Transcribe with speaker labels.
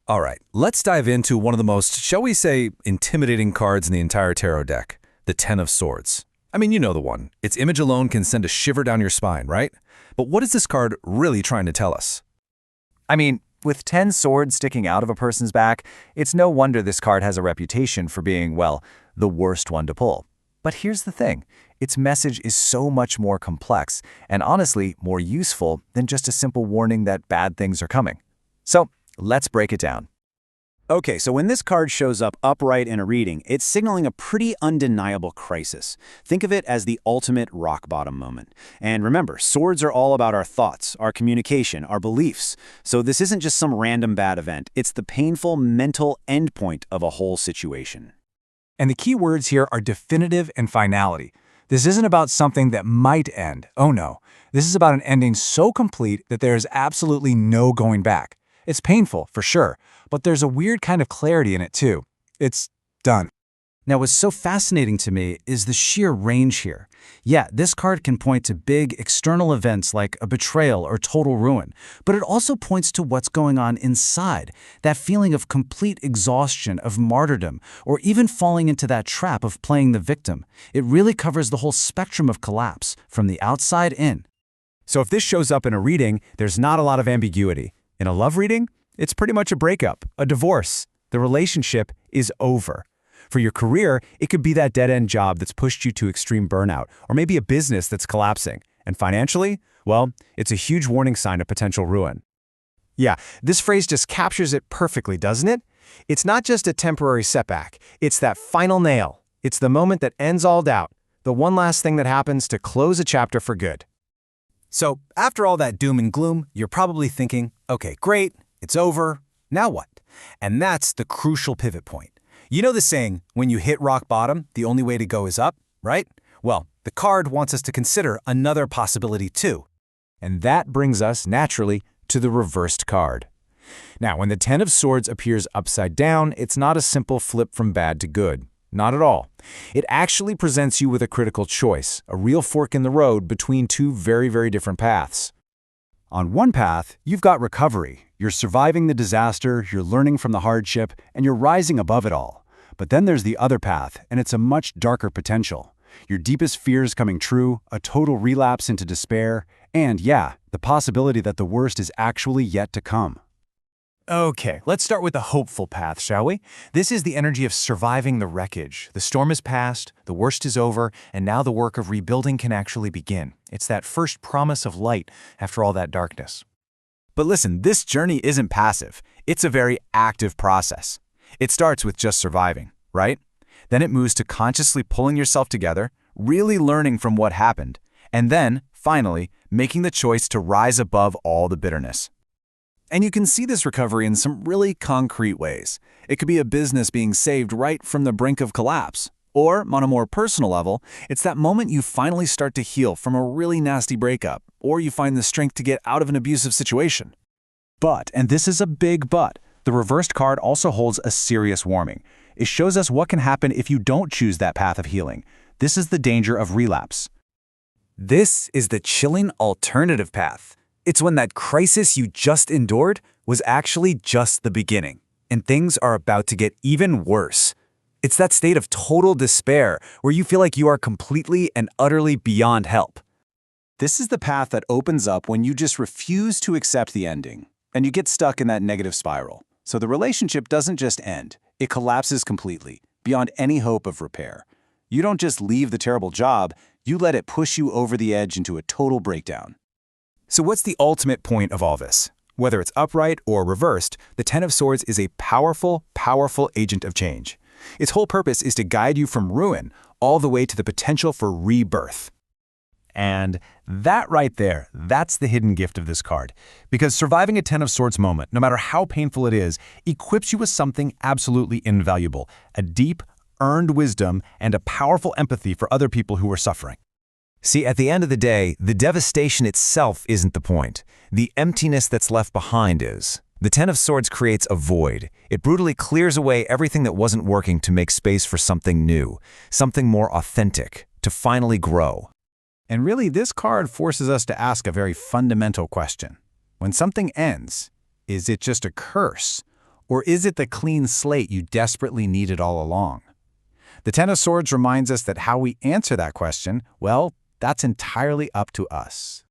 Speaker 1: All right, let's dive into one of the most, shall we say, intimidating cards in the entire tarot deck, the Ten of Swords. I mean, you know the one. Its image alone can send a shiver down your spine, right? But what is this card really trying to tell us?
Speaker 2: I mean, with 10 swords sticking out of a person's back, it's no wonder this card has a reputation for being, well, the worst one to pull. But here's the thing. Its message is so much more complex and honestly more useful than just a simple warning that bad things are coming. So, let's break it down.
Speaker 3: Okay, so when this card shows up upright in a reading, it's signaling a pretty undeniable crisis. Think of it as the ultimate rock bottom moment. And remember, swords are all about our thoughts, our communication, our beliefs. So this isn't just some random bad event, it's the painful mental endpoint of a whole situation.
Speaker 4: And the key words here are definitive and finality. This isn't about something that might end. Oh no. This is about an ending so complete that there is absolutely no going back. It's painful, for sure, but there's a weird kind of clarity in it too. It's done.
Speaker 5: Now, what's so fascinating to me is the sheer range here. Yeah, this card can point to big external events like a betrayal or total ruin, but it also points to what's going on inside, that feeling of complete exhaustion, of martyrdom, or even falling into that trap of playing the victim. It really covers the whole spectrum of collapse, from the outside in.
Speaker 3: So if this shows up in a reading, there's not a lot of ambiguity. In a love reading, it's pretty much a breakup, a divorce. The relationship is over. For your career, it could be that dead-end job that's pushed you to extreme burnout, or maybe a business that's collapsing. And financially, well, it's a huge warning sign of potential ruin.
Speaker 6: Yeah, this phrase just captures it perfectly, doesn't it? It's not just a temporary setback. It's that final nail. It's the moment that ends all doubt, the one last thing that happens to close a chapter for good.
Speaker 1: So, after all that doom and gloom, you're probably thinking, okay, great, it's over, now what? And that's the crucial pivot point. You know the saying, when you hit rock bottom, the only way to go is up, right? Well, the card wants us to consider another possibility too.
Speaker 2: And that brings us, naturally, to the reversed card. Now, when the Ten of Swords appears upside down, it's not a simple flip from bad to good. Not at all. It actually presents you with a critical choice, a real fork in the road between two very, very different paths.
Speaker 3: On one path, you've got recovery. You're surviving the disaster, you're learning from the hardship, and you're rising above it all. But then there's the other path, and it's a much darker potential. Your deepest fears coming true, a total relapse into despair, and yeah, the possibility that the worst is actually yet to come.
Speaker 4: Okay, let's start with the hopeful path, shall we? This is the energy of surviving the wreckage. The storm is past, the worst is over, and now the work of rebuilding can actually begin. It's that first promise of light after all that darkness.
Speaker 2: But listen, this journey isn't passive. It's a very active process. It starts with just surviving, right? Then it moves to consciously pulling yourself together, really learning from what happened, and then, finally, making the choice to rise above all the bitterness.
Speaker 1: And you can see this recovery in some really concrete ways. It could be a business being saved right from the brink of collapse. Or, on a more personal level, it's that moment you finally start to heal from a really nasty breakup, or you find the strength to get out of an abusive situation.
Speaker 3: But, and this is a big but, the reversed card also holds a serious warning. It shows us what can happen if you don't choose that path of healing. This is the danger of relapse.
Speaker 2: This is the chilling alternative path. It's when that crisis you just endured was actually just the beginning, and things are about to get even worse. It's that state of total despair where you feel like you are completely and utterly beyond help.
Speaker 3: This is the path that opens up when you just refuse to accept the ending, and you get stuck in that negative spiral. So the relationship doesn't just end, it collapses completely, beyond any hope of repair. You don't just leave the terrible job, you let it push you over the edge into a total breakdown.
Speaker 2: So what's the ultimate point of all this? Whether it's upright or reversed, the Ten of Swords is a powerful, powerful agent of change. Its whole purpose is to guide you from ruin all the way to the potential for rebirth. And that right there, that's the hidden gift of this card. Because surviving a Ten of Swords moment, no matter how painful it is, equips you with something absolutely invaluable, a deep, earned wisdom and a powerful empathy for other people who are suffering. See, at the end of the day, the devastation itself isn't the point. The emptiness that's left behind is. The Ten of Swords creates a void. It brutally clears away everything that wasn't working to make space for something new, something more authentic, to finally grow.
Speaker 3: And really, this card forces us to ask a very fundamental question. When something ends, is it just a curse? Or is it the clean slate you desperately needed all along? The Ten of Swords reminds us that how we answer that question, well, that's entirely up to us.